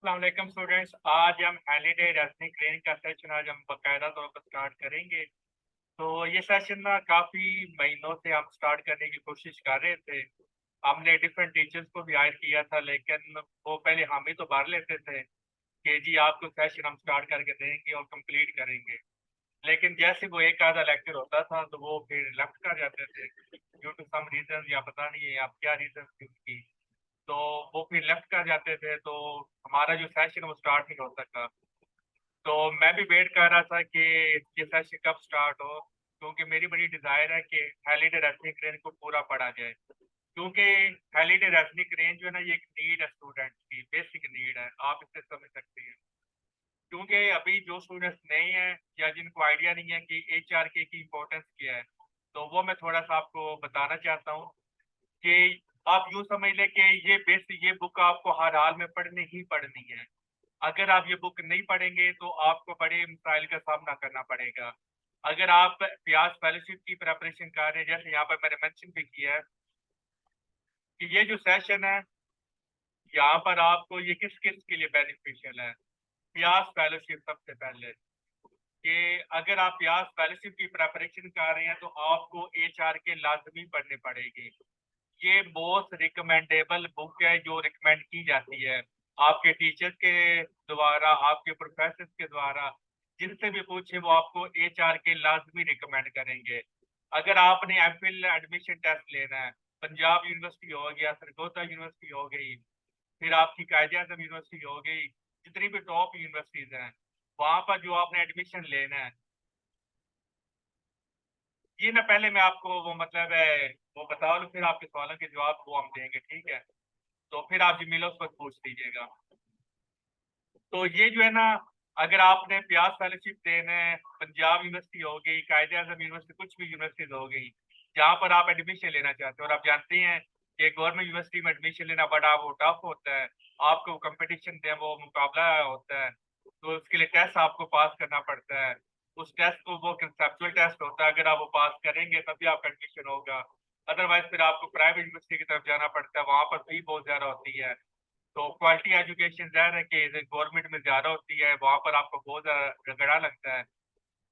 अस्सलाम स्टूडेंट्स, आज हम हॉलीडे रेजनिंग ट्रेनिंग का सेशन आज हम बाकायदा तौर पर स्टार्ट करेंगे। तो ये सेशन ना काफ़ी महीनों से हम स्टार्ट करने की कोशिश कर रहे थे। हमने डिफरेंट टीचर्स को भी हायर किया था, लेकिन वो पहले हम ही तो भर लेते थे कि जी आपको सेशन हम स्टार्ट करके देंगे और कंप्लीट करेंगे। लेकिन जैसे वो एक आधा लेक्चर होता था तो वो फिर लेफ्ट कर जाते थे ड्यू टू सम रीजन, या पता नहीं है आप क्या रीजन थी उनकी। तो वो फिर लेफ्ट कर जाते थे, तो हमारा जो सेशन वो स्टार्ट नहीं हो सका। तो मैं भी वेट कर रहा था कि ये सेशन कब स्टार्ट हो, क्योंकि मेरी बड़ी डिज़ायर है कि हॉलिडे रेजनिंग रेंज को पूरा पढ़ा जाए। क्योंकि हॉलिडे रेजनिंग रेंज जो है ना, ये एक नीड है, स्टूडेंट की बेसिक नीड है, आप इससे समझ सकते हैं। क्योंकि अभी जो स्टूडेंट्स नए हैं या जिनको आइडिया नहीं है कि एचआरके की इम्पोर्टेंस क्या है, तो वो मैं थोड़ा सा आपको बताना चाहता हूँ कि आप यूँ समझ लें कि ये बुक आपको हर हाल में पढ़नी ही पढ़नी है। अगर आप ये बुक नहीं पढ़ेंगे तो आपको बड़े मसाइल का सामना करना पड़ेगा। अगर आप व्यास फेलोशिप की प्रिपरेशन कर रहे हैं, जैसे यहाँ पर मैंने मेंशन भी किया है कि ये जो सेशन है, यहाँ पर आपको ये किस-किस के लिए बेनिफिशियल है। व्यास फेलोशिप सबसे पहले, कि अगर आप व्यास फेलोशिप की प्रिपरेशन कर रहे हैं तो आपको एचआरके लाज़मी पढ़नी पड़ेगी। ये मोस्ट रिकमेंडेबल बुक है जो रिकमेंड की जाती है आपके टीचर्स के द्वारा, आपके प्रोफेसर्स के द्वारा। जिनसे भी पूछे वो आपको एचआर के लाजमी रिकमेंड करेंगे। अगर आपने एमफिल एडमिशन टेस्ट लेना है, पंजाब यूनिवर्सिटी हो गया, सरगोधा यूनिवर्सिटी हो गई, फिर आपकी कायदे आजम यूनिवर्सिटी हो गई, जितनी भी टॉप यूनिवर्सिटीज हैं, वहां पर जो आपने एडमिशन लेना है, ये ना पहले मैं आपको वो मतलब है वो बता लूं, फिर आपके सवालों के जवाब वो हम देंगे, ठीक है। तो फिर आप जो मिलो उस वक़्त पूछ लीजिएगा। तो ये जो है ना, अगर आपने व्यास फेलोशिप देना है, पंजाब यूनिवर्सिटी हो गई, कायदे-ए-आज़म यूनिवर्सिटी, कुछ भी यूनिवर्सिटीज़ हो गई, जहाँ पर आप एडमिशन लेना चाहते हो और आप जानते हैं कि गवर्नमेंट यूनिवर्सिटी में एडमिशन लेना बड़ा वो टफ होता है। आपको कॉम्पिटिशन दे वो मुकाबला होता है, तो उसके लिए टेस्ट आपको पास करना पड़ता है। उस टेस्ट को वो कंसेप्चुअल टेस्ट होता है, अगर आप वो पास करेंगे तभी आपका एडमिशन होगा। अदरवाइज़ फिर आपको प्राइवेट यूनिवर्सिटी की तरफ जाना पड़ता है, वहाँ पर फी बहुत ज़्यादा होती है। तो क्वालिटी एजुकेशन ज़ाहिर है कि गवर्नमेंट में ज़्यादा होती है, वहाँ पर आपको बहुत ज़्यादा झगड़ा लगता है।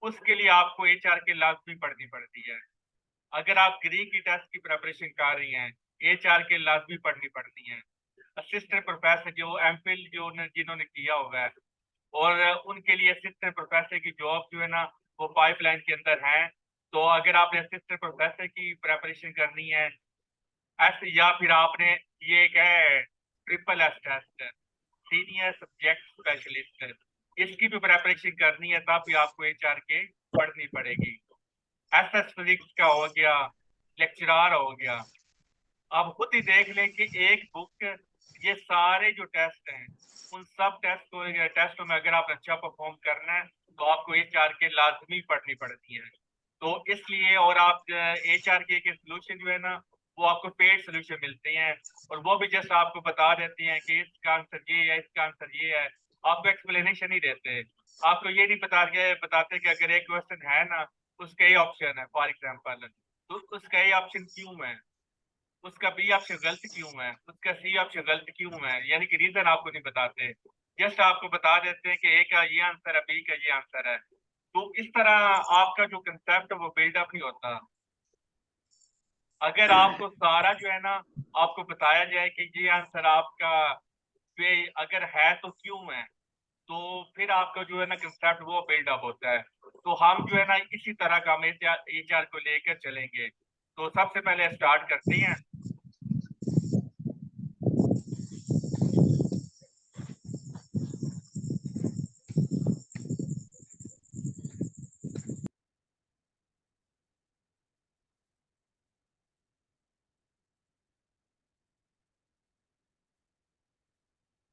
उसके लिए आपको एचआर की लाज़मी पढ़नी पड़ती है। अगर आप ग्रीक की टेस्ट की प्रिपरेशन कर रही हैं, एचआर के लाज़मी पढ़नी पड़ती है। असिस्टेंट प्रोफेसर जो एमफिल जिन्होंने किया हुआ है, और उनके लिए असिस्टेंट प्रोफेसर की जॉब जो है ना, वो पाइपलाइन के अंदर है। तो अगर आपने असिस्टेंट प्रोफेसर की प्रिपरेशन करनी है, एस या फिर आपने ये एक है triple S test, senior subject specialist, इसकी भी प्रिपरेशन करनी है, तब भी आपको एचआर के पढ़नी पड़ेगी। एसएस फिजिक्स का हो गया, लेक्चरार हो गया। आप खुद ही देख लें कि एक बुक, ये सारे जो टेस्ट हैं, उन सब टेस्टों में अगर आप अच्छा परफॉर्म करना है तो आपको एचआर के लाजमी पढ़नी पड़ती है। तो इसलिए, और आप एचआर के सोल्यूशन जो है ना, वो आपको पेड सोल्यूशन मिलते हैं, और वो भी जस्ट आपको बता देते हैं कि इसका आंसर ये है, इसका आंसर ये है। आपको एक्सप्लेनेशन ही देते हैं। आपको ये नहीं बताते कि अगर एक क्वेश्चन है ना, उसका ये ऑप्शन है फॉर एग्जाम्पल, तो उसका ये ऑप्शन क्यों है, उसका बी ऑप्शन गलत क्यों है, उसका सी ऑप्शन गलत क्यों है, यानी कि रीजन आपको नहीं बताते। जस्ट आपको बता देते हैं कि ए का ये आंसर है, बी का ये आंसर है। तो इस तरह आपका जो कंसेप्ट है वो बिल्डअप नहीं होता। अगर आपको सारा जो है ना, आपको बताया जाए कि ये आंसर आपका वे अगर है तो क्यों है, तो फिर आपका जो है ना कंसेप्ट वो बिल्डअप होता है। तो हम जो है ना इसी तरह का हम एचआर को लेकर चलेंगे। तो सबसे पहले स्टार्ट करते हैं।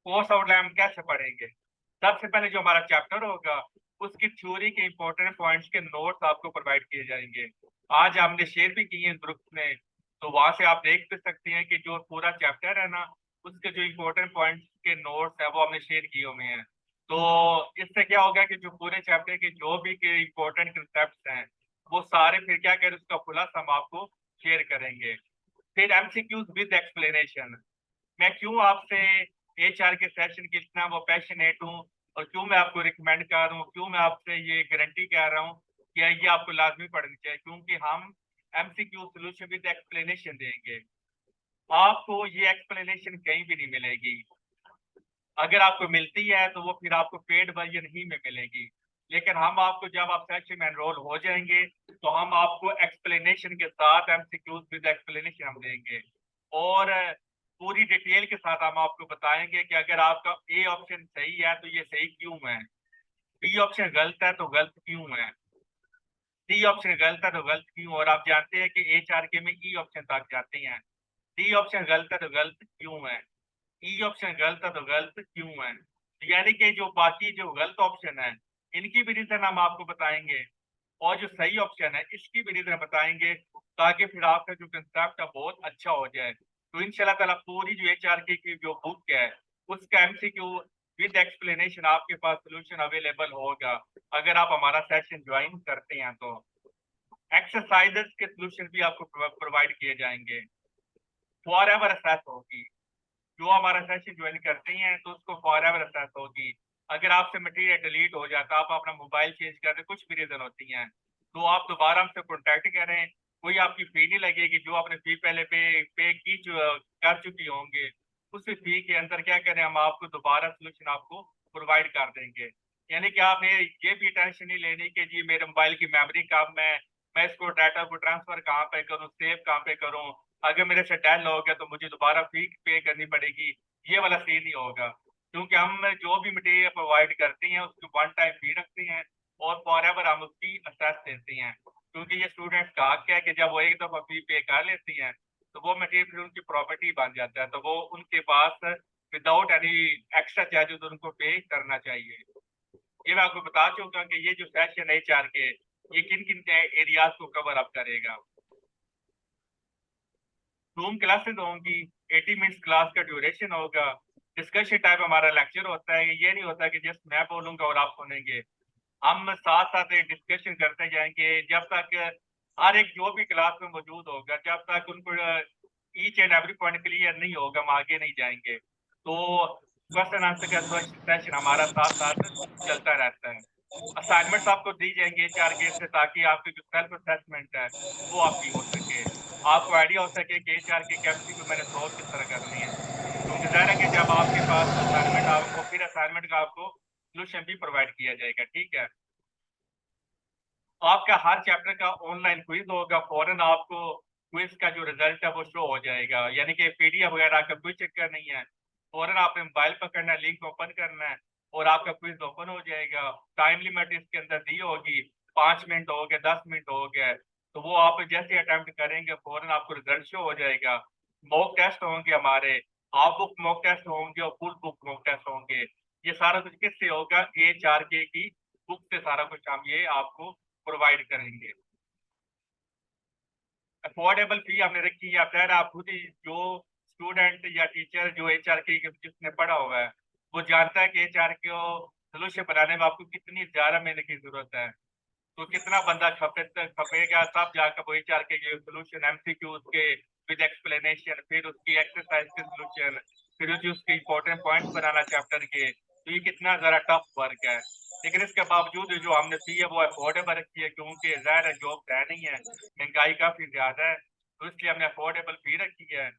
कोर्स आउटलाइन कैसे पढ़ेंगे? सबसे पहले जो हमारा चैप्टर होगा, उसकी थ्योरी के इंपॉर्टेंट पॉइंट्स के नोट्स आपको प्रोवाइड किए जाएंगे। आज हमने शेयर भी किए हैं ग्रुप में, तो वहां से आप देख भी सकते हैं कि जो पूरा चैप्टर है ना, उसके जो इंपॉर्टेंट पॉइंट्स के नोट्स है वो हमने शेयर किए हुए हैं। तो इससे क्या होगा कि जो पूरे चैप्टर के जो भी के इंपॉर्टेंट कंसेप्ट हैं, वो सारे फिर क्या करें, उसका खुलासा हम आपको शेयर करेंगे। फिर एमसीक्यूज विद एक्सप्लेनेशन। मैं क्यों आपसे HR के सेशन के इतना वो पैशनेट हूँ और क्यों मैं आपको रिकमेंड कर रहा हूँ, क्यों मैं आपसे ये गारंटी कह रहा हूँ कि ये आपको लाजमी पढ़नी चाहिए, क्योंकि हम MCQ सोल्यूशन विद एक्सप्लेनेशन देंगे। आपको ये एक्सप्लेनेशन कहीं भी नहीं मिलेगी। अगर आपको मिलती है तो वो फिर आपको पेड वर्जन ही में मिलेगी, लेकिन हम आपको जब आप सेशन में एनरोल हो जाएंगे तो हम आपको एक्सप्लेनेशन के साथ MCQs विद एक्सप्लेनेशन हम देंगे और पूरी डिटेल के साथ हम आपको बताएंगे कि अगर आपका ए ऑप्शन सही है तो ये सही क्यों है, बी ऑप्शन गलत है तो गलत क्यों है, डी ऑप्शन गलत है तो गलत क्यों। और आप जानते हैं कि HRK में ई ऑप्शन तक जाते हैं। डी ऑप्शन गलत है तो गलत क्यों है, ई ऑप्शन गलत है तो गलत क्यों है। यानी कि जो बाकी जो गलत ऑप्शन है इनकी भी रीजन हम आपको बताएंगे और जो सही ऑप्शन है इसकी भी रीजन बताएंगे, ताकि फिर आपका जो कंसेप्ट है बहुत अच्छा हो जाए। तो इंशाल्लाह ताला पूरी जो HRK की जो बुक है उसका MCQ विद एक्सप्लेनेशन आपके पास सोल्यूशन अवेलेबल होगा अगर आप हमारा सेशन ज्वाइन करते हैं। तो एक्सरसाइजेस के सोल्यूशन भी आपको प्रोवाइड किए जाएंगे, फॉर एवर असेस होगी। जो हमारा सेशन ज्वाइन करते हैं तो उसको फॉरएवर असेस होगी। अगर आपसे मटेरियल डिलीट हो जाता, आप अपना मोबाइल चेंज करते, कुछ भी रीजन होती हैं, तो आप दोबारा हमसे कॉन्टैक्ट करें। कोई आपकी फी नहीं लगेगी, जो आपने फी पहले पे की कर चुकी होंगे उस फी के अंदर क्या करें, हम आपको दोबारा सोल्यूशन आपको प्रोवाइड कर देंगे। यानी कि आपने ये भी टेंशन नहीं लेनी कि जी मेरे मोबाइल की मेमोरी कम है, मैं इसको डाटा को ट्रांसफर कहाँ पे करूँ, सेव कहाँ पे करूँ, अगर मेरे से डेल हो गया तो मुझे दोबारा फी पे करनी पड़ेगी। ये वाला सीन नहीं होगा, क्योंकि हम जो भी मटेरियल प्रोवाइड करते हैं उसकी वन टाइम फी रखते हैं और फॉरएवर हम उसकी असेस देते हैं। क्योंकि ये स्टूडेंट्स का हक है कि जब वो एक दफा फी पे कर लेती हैं तो वो मटेरियल फिर उनकी प्रॉपर्टी बन जाता है, तो वो उनके पास विदाउट एनी एक्स्ट्रा चार्जेस उनको पे करना चाहिए। ये मैं आपको बता चुका कि ये जो सेशन है HRK ये किन किन एरियाज को कवर अप करेगा। रूम क्लासेस होंगी, 80 मिनट्स क्लास का ड्यूरेशन होगा। डिस्कशन टाइप हमारा लेक्चर होता है, ये नहीं होता कि जस्ट मैं बोलूंगा और आप सुनेंगे। हम साथ साथ डिस्कशन करते जाएंगे जब तक हर एक जो भी क्लास में मौजूद होगा, जब तक उनको each and every point clear नहीं होगा हम आगे नहीं जाएंगे। तो क्वेश्चन आंसर का सेशन हमारा साथ साथ चलता रहता है। असाइनमेंट्स आपको दी जाएंगे HRK से, ताकि आपकी जो सेल्फ असेसमेंट है वो आपकी हो सके, आपको आइडिया हो सके कि HRK की MCQ मैंने सॉल्व किस तरह करनी है। क्योंकि जाहिर है कि जब आपके पास असाइनमेंट आपको फिर असाइनमेंट का आपको सोल्यूशन भी प्रोवाइड किया जाएगा, ठीक है। आपका हर चैप्टर का ऑनलाइन क्विज होगा, फौरन आपको क्विज का जो रिजल्ट है वो शो हो जाएगा, यानी कि PDF वगैरह का कोई चक्कर नहीं है। फौरन आपने मोबाइल पकड़ना है, लिंक ओपन करना है और आपका क्विज ओपन हो जाएगा। टाइम लिमिट इसके अंदर दी होगी, 5 मिनट हो गए, 10 मिनट हो गए, तो वो आप जैसे अटेम्प्ट करेंगे फौरन आपको रिजल्ट शो हो जाएगा। मॉक टेस्ट होंगे हमारे, हाफ बुक मॉक टेस्ट होंगे और फुल बुक मॉक टेस्ट होंगे। ये सारा कुछ किससे होगा, HRK की बुक से सारा कुछ हम ये आपको प्रोवाइड करेंगे। अफोर्डेबल फी हमने रखी है, खैर आप खुद ही जो स्टूडेंट या टीचर जो HRK जिसने पढ़ा हुआ है वो जानता है कि HRK को सोल्यूशन बनाने में आपको कितनी ज्यादा मेहनत की जरूरत है। तो कितना बंदा खपेगा तब जाकर वो HRK के सोल्यूशन MCQ के विद एक्सप्लेनेशन, फिर उसकी एक्सरसाइज के सोल्यूशन, फिर जो उसके इंपॉर्टेंट पॉइंट्स बनाना चैप्टर के, तो ये कितना जरा टफ वर्क है। लेकिन इसके बावजूद जो हमने दी है वो अफोर्डेबल रखी है, क्योंकि ज़ाहिर है जॉब है नहीं है, महंगाई काफी ज्यादा है, तो इसलिए हमने अफोर्डेबल फी रखी है।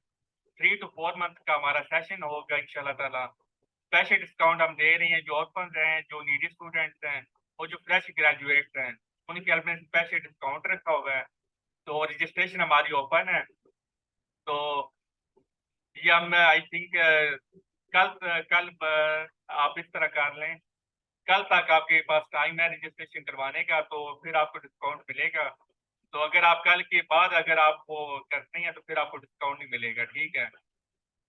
3 to 4 मंथ का हमारा सेशन होगा इंशाल्लाह ताला। स्पेशल डिस्काउंट हम दे रहे हैं, जो ऑर्फन्स हैं, जो नीडी स्टूडेंट्स हैं और जो फ्रेश ग्रेजुएट्स हैं, उनके हेल्प में स्पेशल डिस्काउंट रखा हुआ है। तो रजिस्ट्रेशन हमारी ओपन है। तो ये हम आई थिंक कल कल आप इस तरह कर लें, कल तक आपके पास टाइम है रजिस्ट्रेशन करवाने का, तो फिर आपको डिस्काउंट मिलेगा। तो अगर आप कल के बाद अगर आप वो करते हैं तो फिर आपको डिस्काउंट नहीं मिलेगा, ठीक है।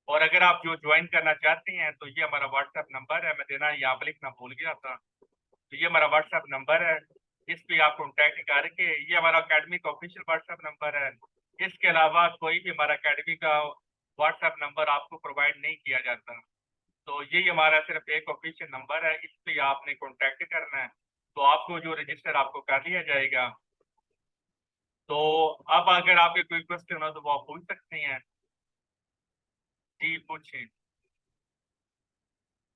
और अगर आप जो ज्वाइन करना चाहते हैं तो ये हमारा व्हाट्सएप नंबर है, मैं देना यहाँ पे लिखना भूल गया था। तो ये हमारा व्हाट्सएप नंबर है, इस पे आप कॉन्टैक्ट करके, ये हमारा अकेडमी का ऑफिशियल व्हाट्सएप नंबर है। इसके अलावा कोई भी हमारा अकेडमी का व्हाट्सएप नंबर आपको प्रोवाइड नहीं किया जाता। तो यही हमारा सिर्फ एक ऑफिशियल नंबर है, इस पे आपने कॉन्टैक्ट करना है, तो आपको जो रजिस्टर आपको कर लिया जाएगा। तो अब अगर आपके कोई क्वेश्चन हो तो वो आप पूछ सकते हैं। जी पूछें।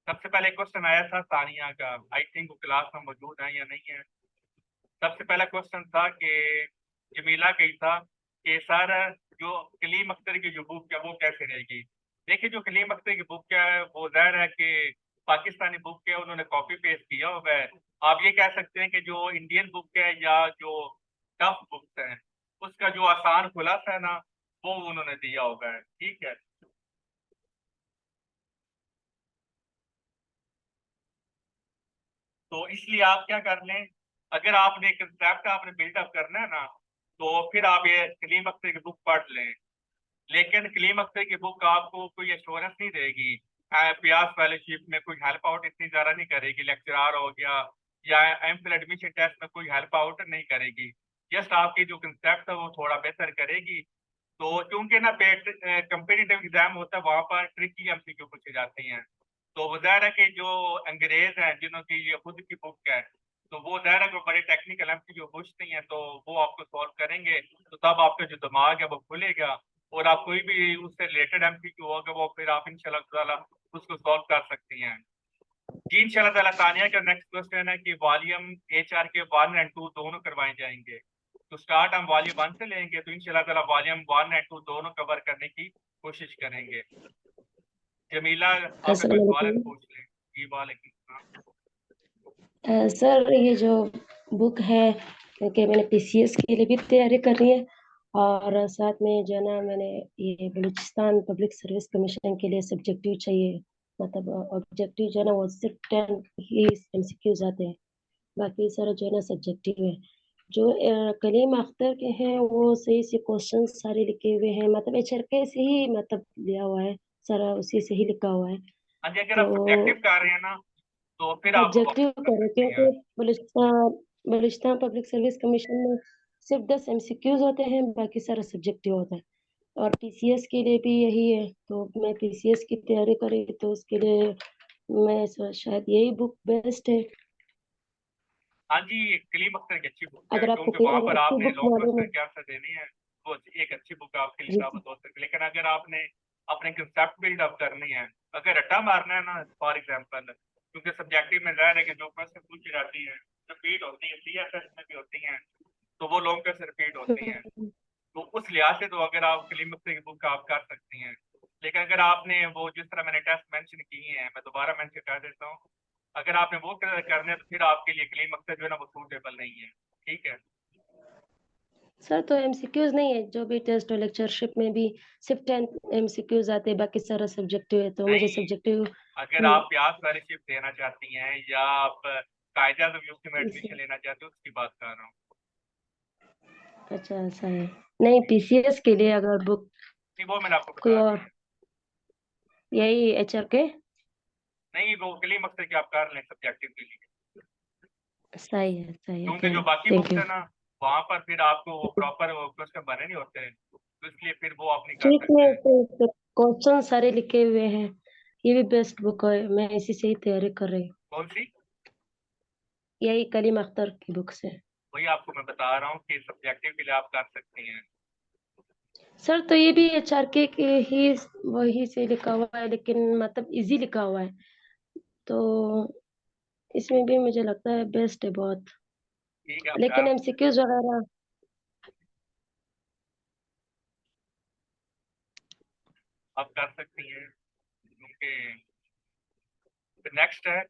सबसे पहले क्वेश्चन आया था सानिया का, आई थिंक वो क्लास में मौजूद है या नहीं है। सबसे पहला क्वेश्चन था कि जमीला कही था कि सर जो कलीम अख्तर की जो बुक है वो कैसे रहेगी। देखिए जो कलीम अख्तर की बुक है वो जाहिर है कि पाकिस्तानी बुक है, उन्होंने कॉपी पेस्ट किया हुआ है। आप ये कह सकते हैं कि जो इंडियन बुक है या जो टफ बुक्स हैं उसका जो आसान खुलासा है ना वो उन्होंने दिया होगा है, ठीक है। तो इसलिए आप क्या कर लें, अगर आपने कंसेप्ट आपने बिल्डअप करना है ना तो फिर आप ये कलीम अख्तर की बुक पढ़ लें। लेकिन कलीम अख्तर की बुक आपको कोई एश्योरेंस नहीं देगी, प्यास फेलोशिप में कोई हेल्प आउट इतनी ज्यादा नहीं करेगी, लेक्चरार हो गया या एमफिल एडमिशन टेस्ट में कोई हेल्प आउट नहीं करेगी। जस्ट आपकी जो कंसेप्ट है वो थोड़ा बेहतर करेगी। तो क्योंकि ना कंपिटिटिव एग्जाम होता है वहां पर ट्रिकी एमसीक्यू पूछे जाती हैं। तो वो ज़ाहिर है कि जो अंग्रेज हैं जिन्हों की ये खुद की बुक है तो वो ज़ाहिर है कि बड़े टेक्निकल एमसीक्यू पूछती हैं तो वो आपको सॉल्व करेंगे। तो तब आपका जो दिमाग है वो खुलेगा और आप कोई भी उससे रिलेटेड एमसीक्यू होगा वो फिर आप इंशाल्लाह ताला उसको सॉल्व कर सकती हैं। जी इंशाल्लाह ताला। तानिया का नेक्स्ट क्वेश्चन है कि वॉल्यूम एचआर के 1 और 2 दोनों करवाए जाएंगे। तो स्टार्ट हम वॉल्यूम 1 से लेंगे, तो इंशाल्लाह ताला वॉल्यूम 1 और 2 दोनों कवर करने की कोशिश करेंगे। जमीला आपका कोई अस्सलाम सवाल है तो वालेकुम। पूछ लें। जी वालेकुम सलाम। सर ये जो बुक है क्योंकि मैंने पीसीएस के लिए भी तैयारी कर रही है और साथ में जो है ना मैंने ये बलूचिस्तान पब्लिक सर्विस कमीशन के लिए सब्जेक्टिव चाहिए। मतलब ऑब्जेक्टिव जो है ना वो सिर्फ 10 ही एमसीक्यूज आते हैं, बाकी सारा जो है ना सब्जेक्टिव है। जो कलीम अख्तर के हैं वो सही से क्वेश्चन सारे लिखे हुए हैं, मतलब एचआरके से ही मतलब लिया हुआ है, सारा उसी से ही लिखा हुआ है। हाँ जी, अगर तो आप सब्जेक्टिव कर रहे हैं ना तो फिर आप ऑब्जेक्टिव कर करें सकते हैं। क्योंकि Balochistan Balochistan public service commission में सिर्फ 10 एमसीक्यूज होते हैं, बाकी सारा सब्जेक्टिव होता है। और पीसीएस के लिए भी यही है, तो मैं पीसीएस की तैयारी करी तो उसके लिए शायद यही बुक बेस्ट है। हाँ जी, कलीम अख्तर की अच्छी बुक है अगर आपको क्योंकि कोई वहां और पर अच्छी आपने बुक लॉन्ग मालूम क्वेश्चन है। के आंसर देने हैं। वो एक अच्छी बुक आपके लिए जी साबित हो सकती है। लेकिन अगर आपने अपने कंसेप्ट बिल्डअप करनी है, अगर रट्टा मारना है ना फॉर एग्जाम्पल, क्योंकि सब्जेक्टिव में जाहिर है कि जो क्वेश्चन पूछी जाती है रिपीट होती है, सीएसएस में भी होती हैं तो वो लॉन्ग क्वेश्चन रिपीट होती हैं। तो उस लिहाज से तो अगर आप कलीम अख्तर की बुक आप कर सकती हैं। लेकिन अगर आपने वो जिस तरह मैंने टेस्ट मेंशन किए हैं मैं दोबारा मेंशन कर देता हूँ, अगर आपने वो करने हैं तो फिर आपके लिए कलीम अख्तर जो है ना वो सूटेबल नहीं है, ठीक है। सर, तो एमसीक्यूज नहीं है जो भी टेस्ट और लेक्चरशिप में भी सिर्फ 10 एमसीक्यूज आते हैं, बाकी सारा सब्जेक्टिव है, तो मुझे नहीं, सब्जेक्टिव अगर आप ब्याज स्कॉलरशिप देना चाहती हैं या आप कायदे आज़म यूनिवर्सिटी में इसे एडमिशन लेना चाहते हो उसकी बात कर रहा हूँ। अच्छा ऐसा है। नहीं, पीसीएस के लिए अगर बुक नहीं वो मैंने आपको कोई बता दी और है। यही एचआर के नहीं वो कलीम अख्तर की आप कर लें सब्जेक्टिव के लिए, सही है, क्योंकि जो थैंक बाकी थैंक बुक्स यू। है ना वहां पर फिर आपको वो प्रॉपर क्वेश्चन बने नहीं होते हैं तो इसलिए फिर वो आप नहीं कर ठीक सकते है, हैं। तो क्वेश्चन सारे लिखे हुए हैं, ये भी बेस्ट बुक है, मैं इसी से ही तैयारी कर रही हूँ। कौन सी? यही कलीम अख्तर की बुक से। वही आपको मैं बता रहा हूँ कि सब्जेक्टिव के लिए आप कर सकती हैं। सर, तो ये भी एचआरके के ही वही से लिखा हुआ है, लेकिन मतलब इजी लिखा हुआ है, तो इसमें भी मुझे लगता है बेस्ट है बहुत। ठीक है आप लेकिन कर एमसीक्यूज वगैरह आप कर सकती हैं क्योंकि नेक्स्ट है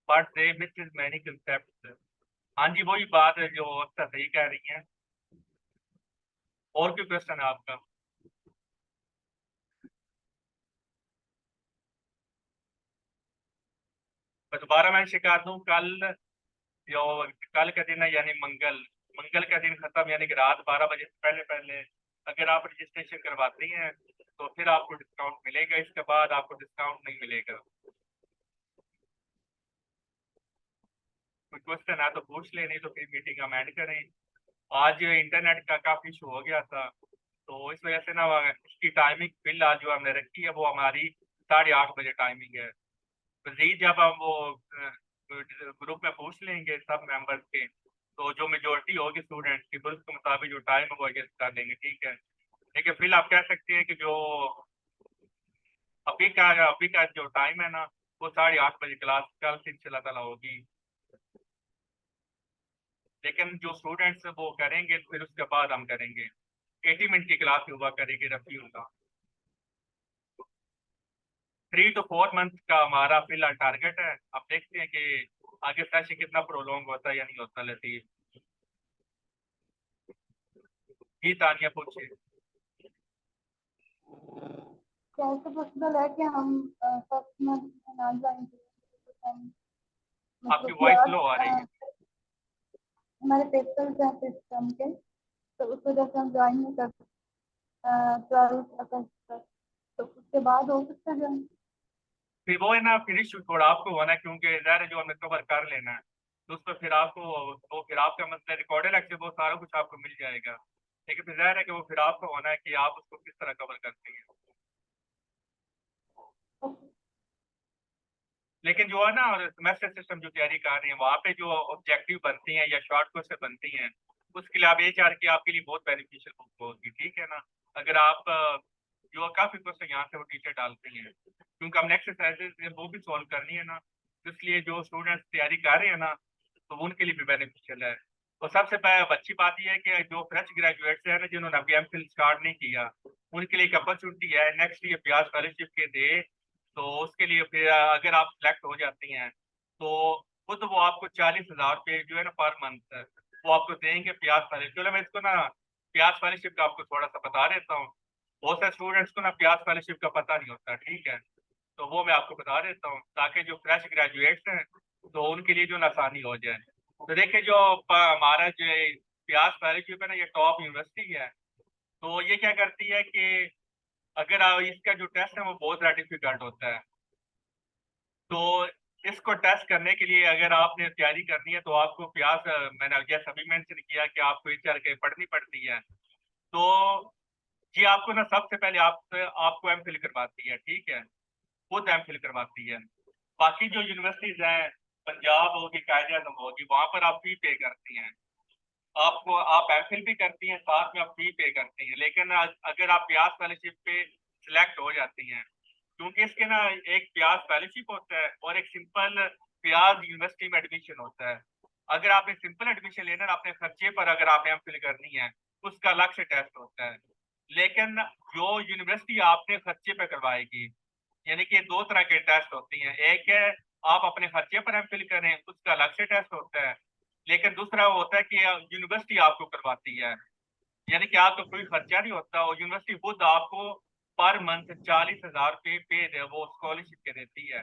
but they miss many concept. हाँ जी वही बात है जो अक्सर सही कह रही हैं। और क्यों क्वेश्चन है आपका? मैं दोबारा मैं शिकायत दूं, कल जो कल का दिन है यानी मंगल, मंगल का दिन खत्म यानी कि रात 12 बजे से पहले पहले अगर आप रजिस्ट्रेशन करवाती हैं तो फिर आपको डिस्काउंट मिलेगा, इसके बाद आपको डिस्काउंट नहीं मिलेगा। कोई क्वेश्चन है तो पूछ लें, नहीं तो फिर मीटिंग हम एंड करें। आज इंटरनेट का काफी इशू हो गया था तो इस वजह से ना इसकी टाइमिंग बिल आज जो हमने रखी है वो हमारी 8:30 बजे टाइमिंग है। मजीद जब हम वो ग्रुप में पूछ लेंगे सब मेंबर्स के तो जो मेजोरिटी होगी स्टूडेंट्स की फिर उसके मुताबिक जो टाइम है वो एडजस्ट कर लेंगे, ठीक है। लेकिन फिर आप कह सकते हैं कि जो अभी का जो टाइम है ना, वो 8:30 बजे क्लास कल से इंशाल्लाह ताला होगी। लेकिन जो स्टूडेंट्स वो करेंगे फिर उसके बाद हम करेंगे। 80 मिनट की क्लास हुआ करेगी रफी होगा। 3 to 4 मंथ का हमारा फिलहाल टारगेट है। अब देखते हैं कि आगे सेशन कितना प्रोलॉन्ग होता है या नहीं होता। लतीफ जी, तानिया पूछिए। कैसे पॉसिबल है कि हम फर्स्ट मंथ में ना ज्वाइन करें? आपकी मतलब कि वॉइस आज लो आ रही है। हमारे पेपर्स हैं सिस्टम के, तो उस वजह से हम ज्वाइन नहीं कर 12 अगस्त तक, तो उसके बाद हो सकता है ज्वाइन। फिर वो है ना, फिर इशू थोड़ा आपको होना है, क्योंकि ज़ाहिर है जो हमें कवर कर लेना है, तो उस पर फिर आपको वो फिर आपका मतलब रिकॉर्डेड लेक्चर वो सारा कुछ आपको मिल जाएगा। लेकिन फिर ज़ाहिर है कि वो फिर आपको होना है कि आप उसको किस तरह कवर करते हैं। लेकिन जो है ना, सेमेस्टर सिस्टम जो तैयारी कर रही है वहाँ पे जो ऑब्जेक्टिव बनती हैं या शॉर्ट क्वेश्चन बनती हैं, उसके लिए आप HR की आपके लिए बहुत बेनिफिशियल बुक होगी, ठीक है ना। अगर आप जो काफी क्वेश्चन यहाँ से वो टीचर डालती हैं, क्योंकि हमने एक्सरसाइजेज वो भी सॉल्व करनी है ना, तो इसलिए जो स्टूडेंट्स तैयारी कर रहे हैं ना, तो उनके लिए भी बेनिफिशियल है। और सबसे अच्छी बात यह है कि जो फ्रेश ग्रेजुएट्स हैं ना, जिन्होंने अभी MPhil स्टार्ट नहीं किया, उनके लिए एक अपॉर्चुनिटी है नेक्स्ट ईयर ब्याज स्कॉलरशिप के दे। तो उसके लिए फिर अगर आप सिलेक्ट हो जाती हैं, तो खुद वो आपको 40,000 रुपये जो है ना पर मंथ वो आपको देंगे प्याज स्कॉलरशिप। चलो मैं इसको ना प्याज स्कॉलरशिप का आपको थोड़ा सा बता देता हूँ। बहुत सारे स्टूडेंट्स को ना प्याज स्कॉलरशिप का पता नहीं होता, ठीक है, तो वो मैं आपको बता देता हूँ ताकि जो फ्रेश ग्रेजुएट्स हैं तो उनके लिए जो ना आसानी हो जाए। तो देखिए जो हमारा जो प्याज स्कॉलरशिप है ना, ये टॉप यूनिवर्सिटी है। तो ये क्या करती है कि अगर इसका जो टेस्ट है वो बहुत ज़्यादा डिफिकल्ट होता है, तो इसको टेस्ट करने के लिए अगर आपने तैयारी करनी है तो आपको प्यास मैंने जैसा अभी मेंशन किया कि आपको HR के पढ़नी पड़ती है। तो ये आपको ना सबसे पहले आपको MPhil करवाती है, ठीक है, खुद MPhil करवाती है। बाकी जो यूनिवर्सिटीज हैं, पंजाब होगी, कायदे आजम होगी, वहां पर आप फी पे करती हैं। आपको आप MPhil भी करती हैं, साथ में आप फी पे करती हैं। लेकिन अगर आप प्याज स्कॉलरशिप पे सिलेक्ट हो जाती हैं, क्योंकि इसके ना एक प्याज फेलोशिप होता है और एक सिंपल प्याज यूनिवर्सिटी में एडमिशन होता है। अगर आपने सिंपल एडमिशन लेना है अपने खर्चे पर, अगर आप MPhil करनी है, उसका अलग से टेस्ट होता है। लेकिन जो यूनिवर्सिटी आपने खर्चे पे करवाएगी, यानी कि दो तरह के टेस्ट होती हैं। एक है आप अपने खर्चे पर MPhil करें, उसका अलग से टेस्ट होता है। लेकिन दूसरा वो होता है कि यूनिवर्सिटी आपको करवाती है, यानी कि आपका कोई खर्चा नहीं होता और यूनिवर्सिटी खुद आपको पर मंथ 40,000 रुपये पे वो स्कॉलरशिप के देती है।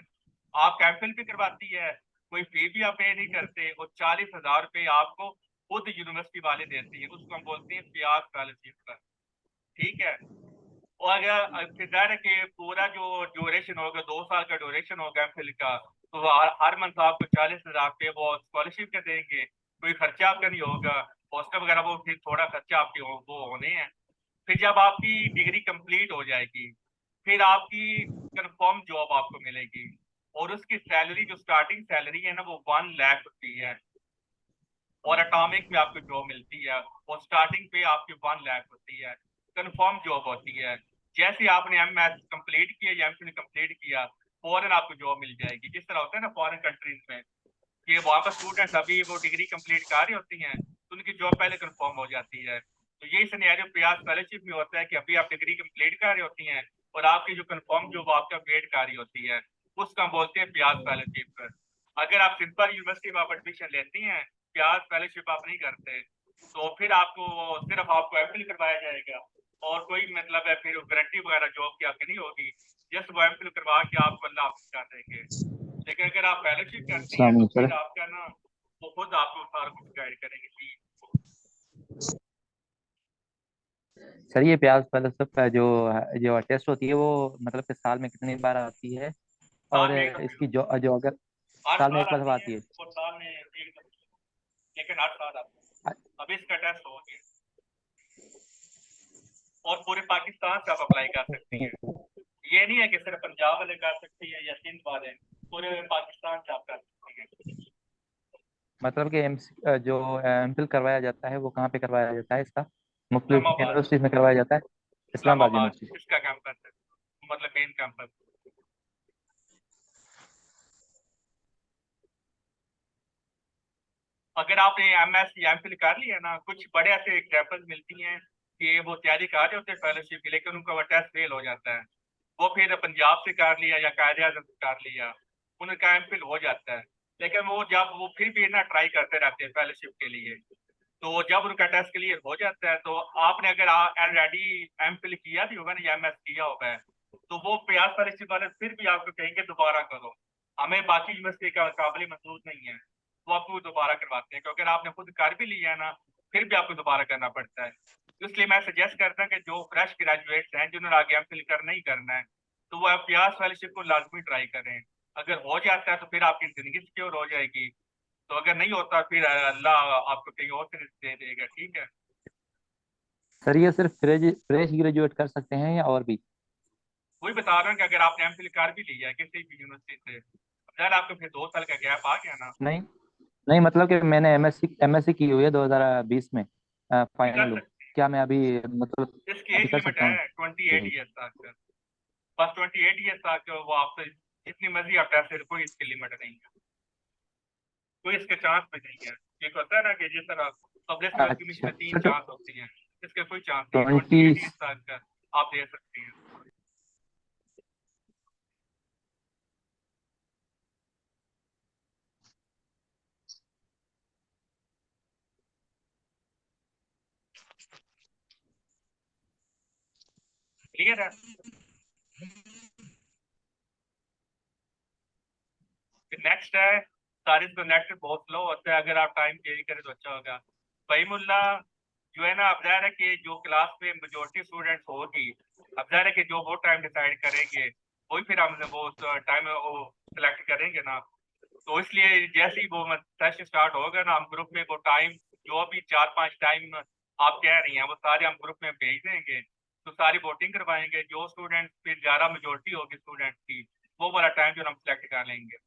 आप कैंपिल भी करवाती है, कोई फी भी आप पे नहीं करते और 40,000 रुपये आपको खुद यूनिवर्सिटी वाले देती है। उसको हम बोलते हैं प्याज स्कॉलरशिप, ठीक है। और अगर फिर जाहिर है कि पूरा जो ड्यूरेशन होगा, 2 साल का ड्यूरेशन होगा MPhil का, तो हर मंथ आपको 40,000 रुपये वो स्कॉलरशिप के देंगे। कोई खर्चा आपका नहीं होगा, हॉस्टल वगैरह वो फिर थोड़ा खर्चा आपके वो होने हैं। फिर जब आपकी डिग्री कंप्लीट हो जाएगी, फिर आपकी कंफर्म जॉब आपको मिलेगी और उसकी सैलरी जो स्टार्टिंग सैलरी है ना, वो 1 लाख होती है। और एटॉमिक में आपको जॉब मिलती है और स्टार्टिंग पे आपकी 1 लाख होती है, कंफर्म जॉब होती है। जैसे आपने MS कंप्लीट किया या MPhil कंप्लीट किया, फॉरन आपको जॉब मिल जाएगी। जिस तरह होता है ना फॉरेन कंट्रीज में कि वहाँ पर स्टूडेंट्स अभी वो डिग्री कंप्लीट कर रही होती हैं, तो उनकी जॉब पहले कंफर्म हो जाती है। तो यही सिनेरियो प्रयास फेलोशिप में होता है कि अभी आप डिग्री कंप्लीट कर रही होती हैं और आपकी जो कंफर्म जॉब आपका वेट कर रही होती है, उसका हम बोलते हैं प्रयास फेलोशिप। अगर आप सिंपल यूनिवर्सिटी में आप एडमिशन लेती हैं, प्रयास फेलोशिप आप नहीं करते, तो फिर आपको सिर्फ आपको MPhil करवाया जाएगा और कोई मतलब है फिर गारंटी वगैरह जॉब की आपकी नहीं होगी। जस्ट वो MPhil करवा के आपको अल्लाह हाफिज कर देंगे। लेकिन अगर आप फेलोशिप करती हैं अस्सलाम तो वालेकुम फिर सर। आपका ना वो खुद आपको सारा कुछ गाइड करेंगे जी। सर ये प्याज फेलोशिप जो जो टेस्ट होती है वो मतलब कि साल में कितनी बार आती है? और साल में एक दफे इसकी जो जो अगर हर साल में साल एक बार आती है आती है? और साल में एक दफे, लेकिन हर साल आती है। अब इसका टेस्ट हो गया और पूरे पाकिस्तान से आप अप्लाई कर सकती हैं। ये नहीं है कि सिर्फ पंजाब वाले कर सकती है या सिंध वाले, पूरे पाकिस्तान से आप कर सकती हैं। मतलब कि जो MPhil करवाया जाता है वो कहाँ पे करवाया जाता है इसका? मुख्तलिफ इस्लामाबाद, यूनिवर्सिटीज में करवाया जाता है? इस्लामाबाद इस्लामाबाद यूनिवर्सिटी। इसका कैंपस है, मतलब मेन कैंपस। अगर आपने MS या MPhil कर लिया ना, कुछ बड़े ऐसे एग्जाम्पल मिलती हैं कि वो तैयारी कर रहे होते हैं फेलोशिप की, लेकिन उनका वो टेस्ट फेल हो जाता है। वो फिर पंजाब से कर लिया या कायदे आजम से कर लिया, उनका MPhil हो जाता है, लेकिन वो जब वो फिर भी ना ट्राई करते रहते हैं फेलोशिप के लिए, तो जब उनका टेस्ट क्लियर हो जाता है तो आपने अगर ऑलरेडी MPhil किया भी होगा ना या MS किया होगा है, तो वो प्रयास फेलोशिप वाले फिर भी आपको कहेंगे दोबारा करो, हमें बाकी यूनिवर्सिटी का काबिल महसूस नहीं है, वो आपको दोबारा करवाते हैं, क्योंकि आपने खुद कर भी लिया है ना, फिर भी आपको दोबारा करना पड़ता है। तो इसलिए मैं सजेस्ट करता हूँ कि जो फ्रेश ग्रेजुएट्स हैं जिन्होंने आगे MPhil करना ही करना है, तो वो प्रयास फेलोशिप को लाजमी ट्राई करें। अगर हो जाता है तो फिर आपकी जिंदगी सिक्योर हो जाएगी, तो अगर नहीं होता फिर अल्लाह आपको कहीं और से दे देगा। ठीक है, सर ये सिर्फ फ्रेश ग्रेजुएट कर सकते हैं या और भी? वही बता रहा हूँ कि अगर आपने MPhil कर भी लिया है किसी भी यूनिवर्सिटी से, अगर आपको फिर 2 साल का गैप आ गया ना, नहीं, नहीं मतलब कि मैंने एमएससी की हुई है 2020 में भी कर फाइनल हूँ। सकते क्या मैं अभी मतलब हैं। इसकी अभी एज कर लिमिट सकता हूँ? है 28 ठीक। ईयर्स तक, बस 28 ईयर्स तक वो आपसे जितनी मर्जी आप टेस्ट, कोई इसकी लिमिट नहीं है, कोई इसके चांस भी नहीं है। एक होता है ना कि जिस तरह पब्लिक सर्विस कमीशन अच्छा में 3 तो चांस होती हैं, इसके कोई चांस नहीं है, 20। 28 ईयर्स तक आप दे सकते हैं। क्लियर है? नेक्स्ट है, तारिफ तो नेट बहुत स्लो होता है, अगर आप टाइम कैरी करें तो अच्छा होगा। भाई मुल्ला जो है ना, अब जाहिर है कि जो क्लास में मेजोरिटी स्टूडेंट्स होगी, अब जाहिर है कि जो वो टाइम डिसाइड करेंगे वही फिर हम वो टाइम वो सिलेक्ट करेंगे ना, तो इसलिए जैसे ही वो सेशन स्टार्ट होगा ना, हम ग्रुप में वो टाइम जो भी 4-5 टाइम आप कह रही हैं वो सारे हम ग्रुप में भेज देंगे, तो सारी वोटिंग करवाएंगे, जो स्टूडेंट फिर ज़्यादा मेजोरिटी होगी स्टूडेंट्स की, वो वाला टाइम जो हम सिलेक्ट कर लेंगे।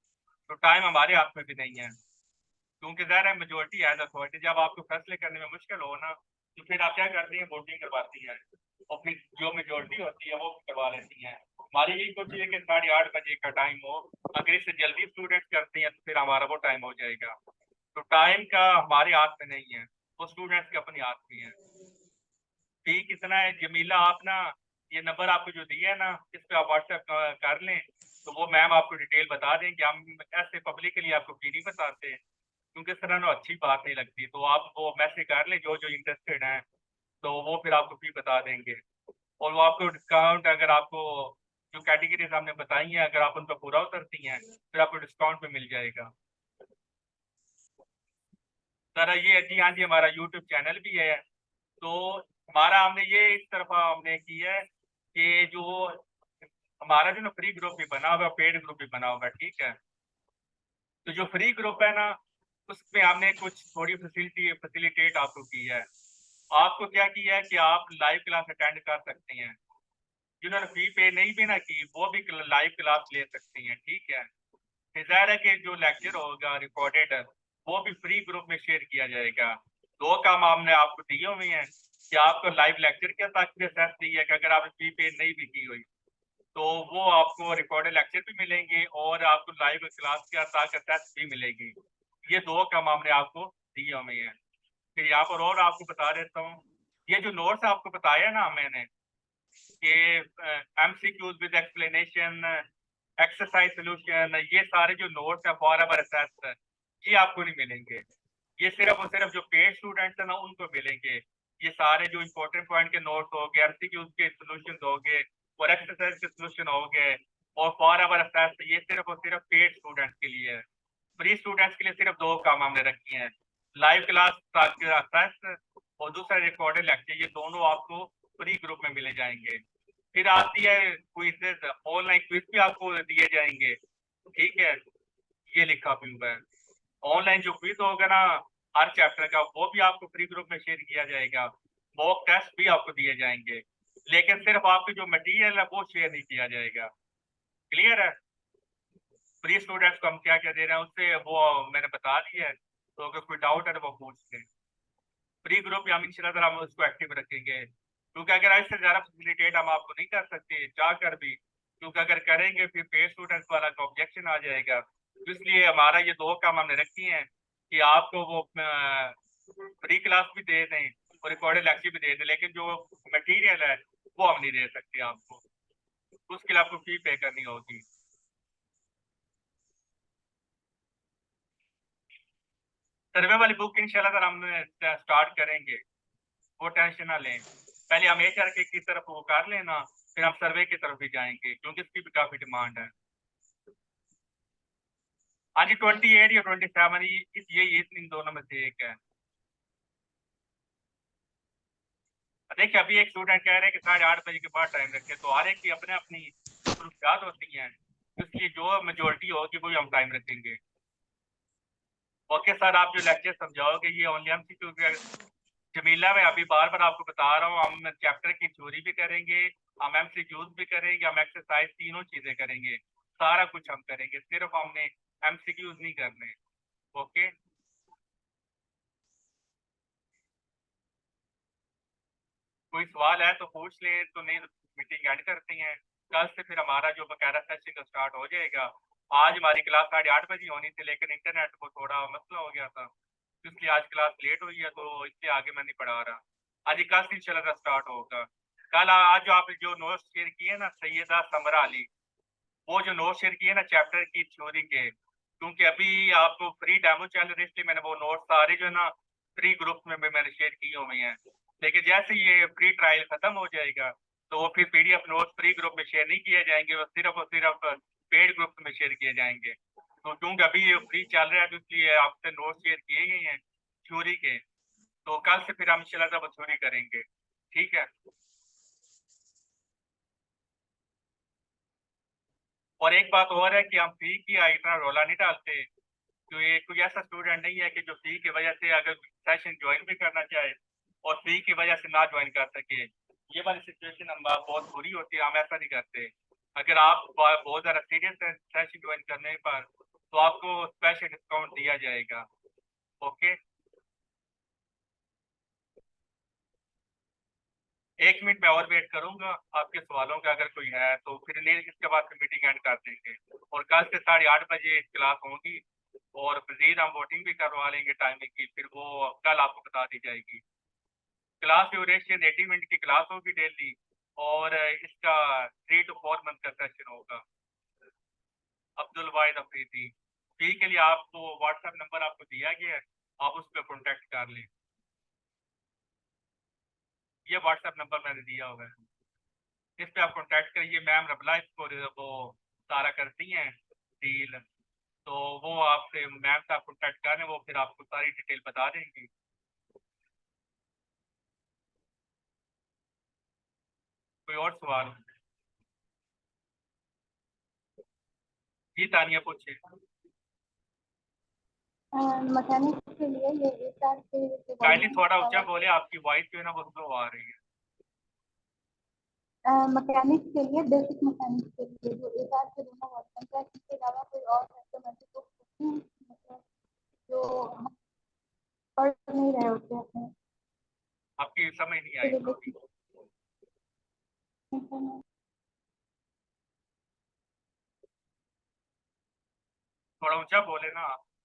तो टाइम हमारे हाथ में भी नहीं है, क्योंकि ज़ाहिर है मेजोरिटी एज अथॉरिटी, जब आपको फैसले करने में मुश्किल हो ना, तो फिर आप क्या करती हैं, वोटिंग करवाती हैं, और फिर जो मेजोरिटी होती है वो करवा लेती हैं। हमारी यही कोशिश है कि 8:30 बजे का टाइम हो, अगर इससे जल्दी स्टूडेंट्स करते हैं तो फिर हमारा वो टाइम हो जाएगा। तो टाइम का हमारे हाथ में नहीं है, वो स्टूडेंट्स के अपने हाथ में है। ठीक इतना है जमीला, आप ना ये नंबर आपको जो दिया है ना, इस पे आप व्हाट्सएप कर लें, तो वो मैम आपको डिटेल बता देंगे। हम ऐसे पब्लिकली आपको फी नहीं बताते हैं, क्योंकि इस तरह ना अच्छी बात नहीं लगती, तो आप वो मैसेज कर लें जो जो इंटरेस्टेड हैं, तो वो फिर आपको फी बता देंगे, और वो आपको डिस्काउंट, अगर आपको जो कैटेगरीज हमने बताई हैं अगर आप उन पर पूरा उतरती हैं, फिर आपको डिस्काउंट में मिल जाएगा। सर ये जी हाँ जी, हमारा यूट्यूब चैनल भी है, तो हमारा हमने ये इस तरफ हमने की है कि जो हमारा जो ना फ्री ग्रुप भी बना हुआ है, पेड ग्रुप भी बना हुआ है, ठीक है। तो जो फ्री ग्रुप है ना, उसमें हमने कुछ थोड़ी फैसिलिटेट आपको की है। आपको क्या किया है कि आप लाइव क्लास अटेंड कर सकते हैं, जिन्होंने फी पे नहीं भी ना की वो भी लाइव क्लास ले सकती हैं, ठीक है। फिर जाहिर है कि जो लेक्चर होगा रिकॉर्डेड, वो भी फ्री ग्रुप में शेयर किया जाएगा। 2 काम हमने आपको दिए हुए हैं कि आपको लाइव लेक्चर के तक भी एक्सेस दी है कि अगर आपने फी पे नहीं भी की हुई, तो वो आपको रिकॉर्डेड लेक्चर भी मिलेंगे और आपको लाइव क्लास के तक एक्सेस भी मिलेगी। ये 2 काम हमने आपको दिए हुए हैं। फिर यहाँ पर और आपको बता देता हूँ, ये जो नोट्स आपको बताया ना मैंने कि MCQs with explanation, exercise solution, ये सारे जो नोट्स है फॉर एवर असेस्ड, ये आपको नहीं मिलेंगे। ये सिर्फ और सिर्फ जो पेड स्टूडेंट्स है ना उनको मिलेंगे। ये सारे जो इंपॉर्टेंट पॉइंट के नोट्स हो गए, MCQs के सोल्यूशन हो गए और एक्सरसाइज के सोल्यूशन हो गए और फॉर एवर असेस्ड, ये सिर्फ और सिर्फ पेड स्टूडेंट्स के लिए है। फ्री स्टूडेंट्स के लिए सिर्फ 2 काम हमने रखी हैं, लाइव क्लास असेस और दूसरा रिकॉर्डेड लेक्चर, ये दोनों आपको फ्री ग्रुप में मिले जाएंगे। फिर आती है क्विज़ेस, ऑनलाइन क्विज भी आपको दिए जाएंगे, ठीक है। ये लिखा भी हुआ है, ऑनलाइन जो क्विज होगा ना हर चैप्टर का, वो भी आपको फ्री ग्रुप में शेयर किया जाएगा। मॉक टेस्ट भी आपको दिए जाएंगे, लेकिन सिर्फ आपके जो मटेरियल है वो शेयर नहीं किया जाएगा। क्लियर है? फ्री स्टूडेंट्स को हम क्या क्या दे रहे हैं उससे वो मैंने बता दिया है, तो अगर कोई डाउट है तो वो पूछ लें। फ्री ग्रुप हम इंशाल्लाह हम उसको एक्टिव रखेंगे। क्योंकि अगर इससे ज़्यादा फैसिलिटेट हम आपको नहीं कर सकते चाह कर भी, क्योंकि अगर करेंगे फिर पेड स्टूडेंट्स वाला का ऑब्जेक्शन आ जाएगा। तो इसलिए हमारा ये दो काम हमने रखी हैं कि आपको वो फ्री क्लास भी दे दें और रिकॉर्डेड लेक्चर भी दे दें, लेकिन जो मटेरियल है वो हम नहीं दे सकते आपको, उसके लिए आपको फी पे करनी होगी। सर्वे वाली बुक इंशाल्लाह सर हम स्टार्ट करेंगे, वो टेंशन ना लें। पहले हम एचआर की तरफ वो कर लेना, फिर हम सर्वे की तरफ भी जाएंगे क्योंकि इसकी भी काफी डिमांड है। हाँ जी 28 या 27 यही इन दोनों में से एक है। देखिए अभी एक स्टूडेंट कह रहे हैं कि 8:30 बजे के बाद टाइम रखे, तो हर एक की अपने अपनी खसूसियात होती हैं, इसलिए जो मेजोरिटी होगी वही हम टाइम रखेंगे। ओके सर, आप जो लेक्चर समझाओगे ये ओनली एमसीक्यू जमीला, मैं अभी बार बार आपको बता रहा हूँ, हम चैप्टर की थ्योरी भी करेंगे, हम एमसीक्यूज भी करेंगे, हम एक्सरसाइज, तीनों चीजें करेंगे, सारा कुछ हम करेंगे, सिर्फ हमने एमसीक्यूज नहीं करने। ओके कोई सवाल है तो पूछ ले, तो नहीं मीटिंग एंड करते हैं। कल से फिर हमारा जो बकायदा सेशन का स्टार्ट हो जाएगा। आज हमारी क्लास 8:30 बजे होनी थी, लेकिन इंटरनेट को थोड़ा मसला हो गया था, इसलिए आज क्लास लेट हुई है, तो इसलिए आगे मैं नहीं पढ़ा रहा। आज कल से इंशाल्लाह स्टार्ट होगा। कल आज जो आप जो नोट्स शेयर किए ना सैयदा समरा अली, वो जो नोट्स शेयर किए ना चैप्टर की थ्योरी के, क्योंकि अभी आपको फ्री डेमो चल रही है इसलिए मैंने वो नोट्स सारे जो है ना फ्री ग्रुप में भी मैंने शेयर किए हुए हैं, लेकिन जैसे ये फ्री ट्रायल खत्म हो जाएगा तो वो फिर पीडीएफ नोट्स फ्री ग्रुप में शेयर नहीं किए जाएंगे, वो सिर्फ और सिर्फ पेड ग्रुप में शेयर किए जाएंगे। तो क्योंकि अभी ये फ्री चल रहा है तो इसलिए आपसे नोट्स शेयर किए गए हैं थ्योरी के, तो कल से फिर हम इंशाल्लाह वो थ्योरी करेंगे, ठीक है। और एक बात और है कि हम फी की इतना रौला नहीं डालते, तो ये कोई ऐसा स्टूडेंट नहीं है कि जो फी की वजह से अगर सेशन ज्वाइन भी करना चाहे और फी की वजह से ना ज्वाइन कर सके, ये वाली सिचुएशन हम बहुत बुरी होती है, हम ऐसा नहीं करते। अगर आप बहुत ज़्यादा सीरियस है सेशन ज्वाइन करने पर तो आपको स्पेशल डिस्काउंट दिया जाएगा। ओके 1 मिनट में और वेट करूंगा आपके सवालों का, अगर कोई है तो फिर नहीं, इसके बाद फिर मीटिंग एंड कर देंगे और कल से 8:30 बजे क्लास होगी और मजीद हम वोटिंग भी करवा लेंगे टाइमिंग की, फिर वो कल आपको बता दी जाएगी। क्लास ड्यूरेशन 80 मिनट की क्लास होगी डेली और इसका 3 to 4 मंथ का सेशन होगा। अब्दुल वाहिद अफरीदी, फी के लिए आपको व्हाट्सएप नंबर आपको दिया गया है, आप उस पर कॉन्टेक्ट कर लें, ये व्हाट्सएप नंबर मैंने दिया हुआ है, इस पे आप कॉन्टेक्ट करिए। मैम रबला इसको वो सारा करती हैं डील, तो वो आपसे मैम से आप कॉन्टेक्ट करें, वो फिर आपको सारी डिटेल बता देंगी। कोई और सवाल? जी तानिया पूछे। मैकेनिक्स के लिए ये एचआर के काइंडली थोड़ा ऊंचा बोले, आपकी वॉइस जो है ना वो स्लो आ रही है। मैकेनिक्स के लिए, बेसिक मैकेनिक्स के लिए जो एचआर के दोनों वर्जन है, इसके अलावा कोई और सिस्टमेटिक बुक मतलब जो हम पढ़ नहीं रहे होते अपने आपकी समझ नहीं आई सॉरी। थोड़ा ऊंचा बोले ना,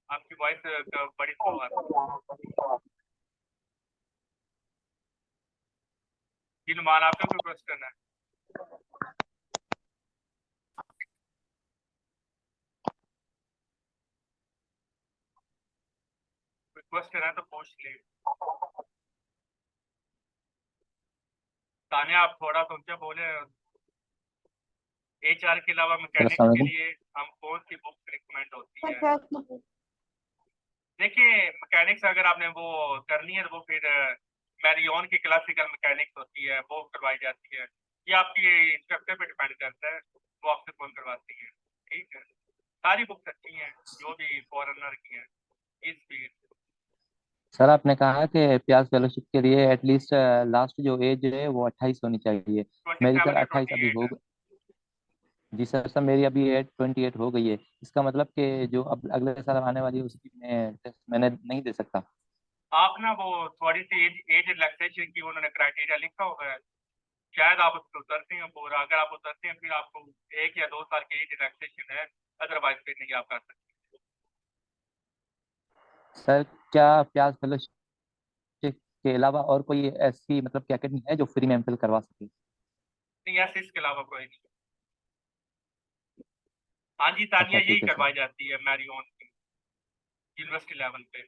आपकी वॉइस बड़ी स्लो आ रही है। जी नुमान, आपका कोई क्वेश्चन है? कोई क्वेश्चन है तो पूछ ले। तानिया आप थोड़ा तो ऊंचा बोले। एचआर के अलावा मैकेनिक्स अस्सलाम के वालेकुम। लिए हम कौन सी बुक रिकमेंड होती है? तो देखिए मैकेनिक्स अगर आपने वो करनी है तो वो फिर मैरियन की क्लासिकल मैकेनिक्स होती है, वो करवाई जाती है। ये आपकी इंस्ट्रक्टर पे डिपेंड करता है, वो आपसे कौन करवाती है, ठीक है। सारी बुक्स अच्छी हैं जो भी फॉरेनर की हैं इस फील्ड। सर आपने कहा कि प्याज फेलोशिप के लिए एटलीस्ट लास्ट जो एज है वो 28 होनी चाहिए। मेरी सर 27 या 28 अभी 28 हो है। जी सर, सर मेरी अभी एज 28 हो गई है। इसका मतलब कि जो अब अगले साल आने वाली है उसकी मैं टेस्ट मैंने नहीं दे सकता। आप ना वो थोड़ी सी एज रिलैक्सेशन की उन्होंने क्राइटेरिया लिखा हुआ है, शायद आप उसको उतरते हैं पूरा, अगर आप उतरते हैं फिर आपको 1 या 2 साल की रिलैक्सेशन है, अदरवाइज फिर नहीं आप कर सकते। सर क्या प्याज फेलोशिप के अलावा और कोई ऐसी मतलब कि एकेडमी है जो फ्री में एमफिल करवा सके? नहीं, ऐसे इसके अलावा कोई नहीं। हाँ जी, तानिया अच्छा यही ठीक है सर। करवाई जाती है मैरियन की, यूनिवर्सिटी लेवल पे,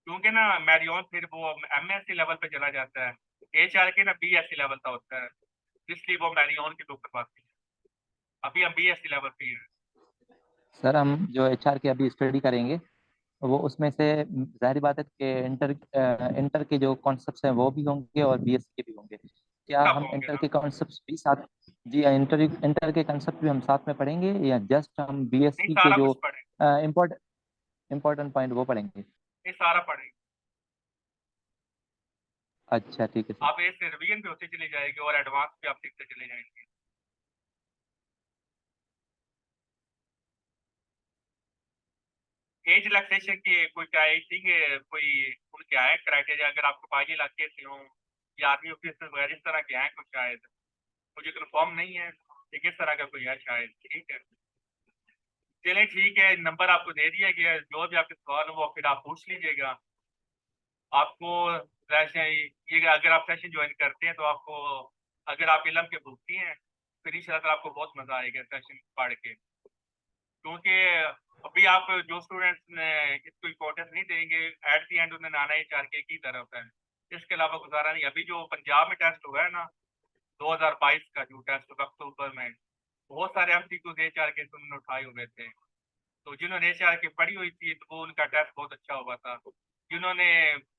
क्योंकि ना मैरियन फिर वो एमएससी लेवल पे चला जाता है, एचआर के ना बीएससी लेवल का होता है, इसलिए वो मैरियन की बुक करवाती है। अभी हम बीएससी लेवल पे ही हैं। सर हम जो एचआर की अभी स्टडी करेंगे वो उसमें से जाहिर बात है कि इंटर के जो कॉन्सेप्ट्स हैं वो भी होंगे और बीएससी के भी होंगे। क्या सब हम होंगे इंटर ना। के कॉन्सेप्ट्स भी साथ, जी इंटर इंटर के कॉन्सेप्ट भी हम साथ में पढ़ेंगे या जस्ट हम नहीं, बीएससी के सारा जो कुछ पढ़े, इम्पोर्टेंट पॉइंट वो पढ़ेंगे? ये सारा पढ़े। अच्छा ठीक है सर। आप ऐसे रिवीजन भी होती चली जाएगी और एडवांस भी आप सीखते चले जाएंगे। एज रिलैक्सेशन की कोई क्या थी कि कोई उनके आए क्राइटेरिया, अगर आपको बागी इलाके से हो या आर्मी ऑफिसर वगैरह इस तरह के आए कुछ, शायद मुझे कन्फर्म नहीं है कि किस तरह का कोई है शायद। ठीक है, चलें ठीक है, नंबर आपको दे दिया गया है, जो भी आपके सवाल हो वो फिर आप पूछ लीजिएगा। आपको सेशन, ये अगर आप सेशन ज्वाइन करते हैं तो आपको, अगर आप इलम के भूखती हैं फिर इंशाल्लाह आपको बहुत मजा आएगा सेशन पढ़ के, क्योंकि अभी आप जो स्टूडेंट्स ने इसको इम्पोर्टेंस नहीं देंगे, एट दी एंड उन्हें आना ही चार की तरफ है, इसके अलावा गुजारा नहीं। अभी जो पंजाब में टेस्ट हुआ है ना 2022 का, जो टेस्ट हुआ अक्टूबर में, बहुत सारे एमसीक्यूज एचआर के उन्होंने उठाए हुए थे, तो जिन्होंने एचआर की पढ़ी हुई थी तो वो उनका टेस्ट बहुत अच्छा हुआ था। जिन्होंने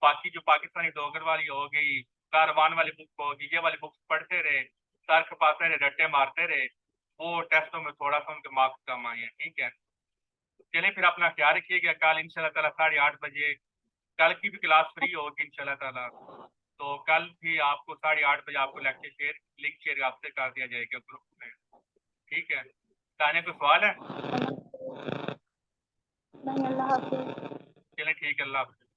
बाकी जो पाकिस्तानी डोगर वाली हो गई, कारवान वाली बुक होगी, ये वाली बुक्स पढ़ते रहे, सर खपाते रहे, रट्टे मारते रहे, वो टेस्टों में थोड़ा सा उनके मार्क्स कम आए हैं। ठीक है, चलिए फिर अपना ख्याल रखिएगा। कल इंशाल्लाह ताला 8:30 बजे कल की भी क्लास फ्री होगी इंशाल्लाह ताला, तो कल भी आपको 8:30 बजे आपको लेक्चर शेयर लिंक शेयर आपसे कर दिया जाएगा ग्रुप में। ठीक है, ताने कोई सवाल है? नहीं, अल्लाह हाफिज। चलिए ठीक है, अल्लाह हाफिज़।